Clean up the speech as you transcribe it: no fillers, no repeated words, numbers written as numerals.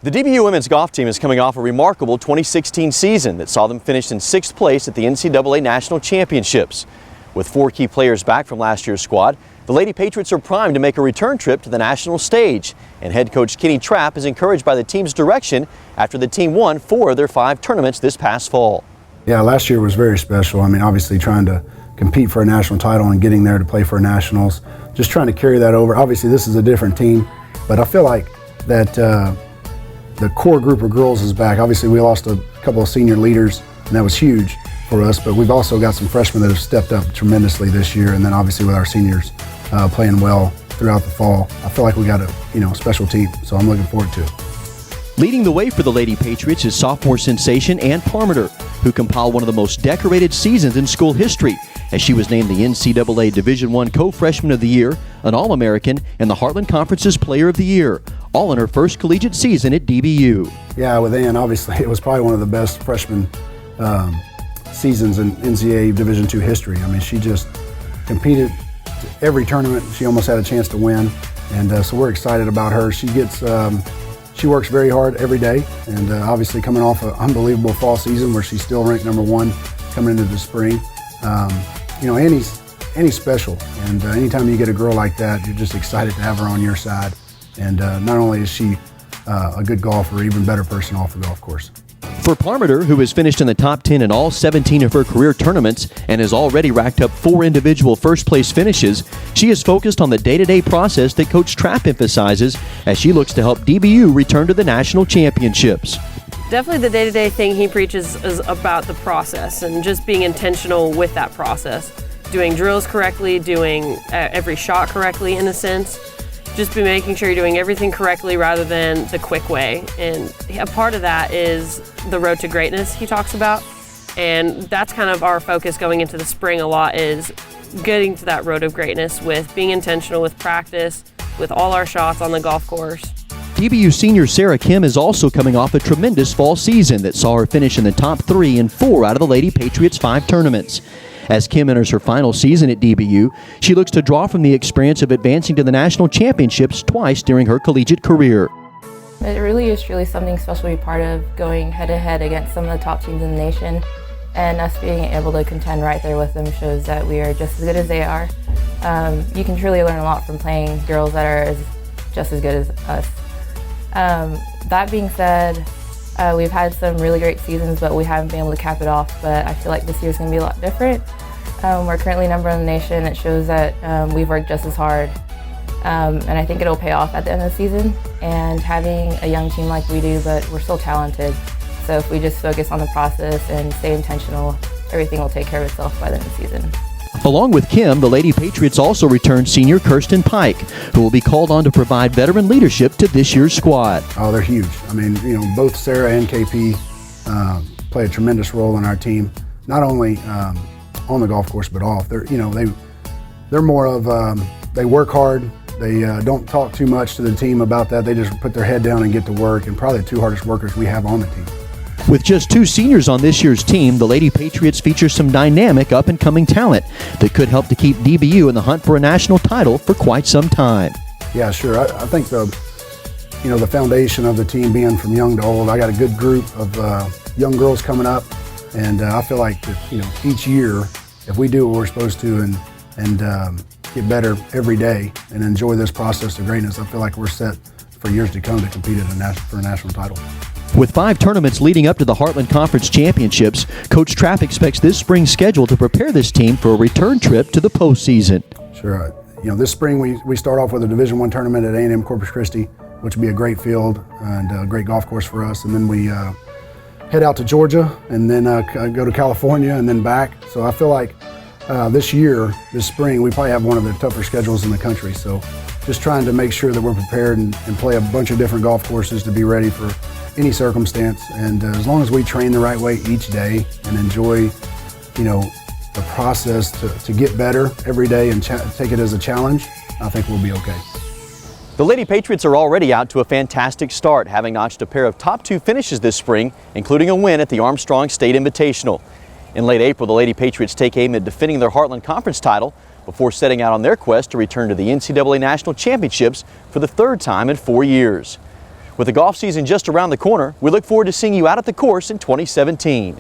The DBU women's golf team is coming off a remarkable 2016 season that saw them finish in 6th place at the NCAA National Championships. With 4 key players back from last year's squad, the Lady Patriots are primed to make a return trip to the national stage. And head coach Kenny Trapp is encouraged by the team's direction after the team won 4 of their 5 tournaments this past fall. Yeah, last year was very special. I mean, obviously trying to compete for a national title and getting there to play for nationals, just trying to carry that over. Obviously this is a different team, but I feel like that the core group of girls is back. Obviously we lost a couple of senior leaders and that was huge for us, but we've also got some freshmen that have stepped up tremendously this year, and then obviously with our seniors playing well throughout the fall. I feel like we got a special team, so I'm looking forward to it. Leading the way for the Lady Patriots is sophomore sensation Ann Parmenter, who compiled one of the most decorated seasons in school history, as she was named the NCAA Division I Co-Freshman of the Year, an All-American, and the Heartland Conference's Player of the Year, all in her first collegiate season at DBU. Yeah, with Ann, obviously it was probably one of the best freshman seasons in NCAA Division II history. I mean, she just competed every tournament. She almost had a chance to win, and so we're excited about her. She works very hard every day, and obviously coming off an unbelievable fall season where she's still ranked #1 coming into the spring. Annie's special, and anytime you get a girl like that, you're just excited to have her on your side. And not only is she a good golfer, even better person off the golf course. For Parmenter, who has finished in the top 10 in all 17 of her career tournaments and has already racked up 4 individual first-place finishes, she is focused on the day-to-day process that Coach Trapp emphasizes as she looks to help DBU return to the national championships. Definitely the day-to-day thing he preaches is about the process and just being intentional with that process. Doing drills correctly, doing every shot correctly in a sense. Just be making sure you're doing everything correctly rather than the quick way. And a part of that is the road to greatness he talks about. And that's kind of our focus going into the spring a lot, is getting to that road of greatness with being intentional with practice, with all our shots on the golf course. DBU senior Sarah Kim is also coming off a tremendous fall season that saw her finish in the top 3 in 4 out of the Lady Patriots' 5 tournaments. As Kim enters her final season at DBU, she looks to draw from the experience of advancing to the national championships twice during her collegiate career. It really is truly something special to be part of, going head-to-head against some of the top teams in the nation, and us being able to contend right there with them shows that we are just as good as they are. You can truly learn a lot from playing girls that are just as good as us. That being said, we've had some really great seasons, but we haven't been able to cap it off. But I feel like this year's going to be a lot different. We're currently #1 in the nation. It shows that we've worked just as hard. And I think it'll pay off at the end of the season. And having a young team like we do, but we're still talented. So if we just focus on the process and stay intentional, everything will take care of itself by the end of the season. Along with Kim, the Lady Patriots also returned senior Kirsten Pike, who will be called on to provide veteran leadership to this year's squad. Oh, they're huge. I mean, both Sarah and KP play a tremendous role in our team, not only on the golf course but off. They're more of they work hard. They don't talk too much to the team about that. They just put their head down and get to work, and probably the 2 hardest workers we have on the team. With just 2 seniors on this year's team, the Lady Patriots feature some dynamic up-and-coming talent that could help to keep DBU in the hunt for a national title for quite some time. Yeah, sure. I think the foundation of the team being from young to old, I got a good group of young girls coming up, and I feel like that, each year, if we do what we're supposed to and get better every day and enjoy this process of greatness, I feel like we're set for years to come to compete for a national title. With 5 tournaments leading up to the Heartland Conference Championships, Coach Trapp expects this spring's schedule to prepare this team for a return trip to the postseason. Sure. This spring we start off with a Division I tournament at A&M Corpus Christi, which will be a great field and a great golf course for us. And then we head out to Georgia and then go to California and then back. So I feel like this spring, we probably have one of the tougher schedules in the country. So just trying to make sure that we're prepared and play a bunch of different golf courses to be ready for any circumstance, and as long as we train the right way each day and enjoy, the process to get better every day and take it as a challenge, I think we'll be okay. The Lady Patriots are already out to a fantastic start, having notched a pair of top 2 finishes this spring, including a win at the Armstrong State Invitational. In late April, the Lady Patriots take aim at defending their Heartland Conference title before setting out on their quest to return to the NCAA National Championships for the 3rd time in 4 years. With the golf season just around the corner, we look forward to seeing you out at the course in 2017.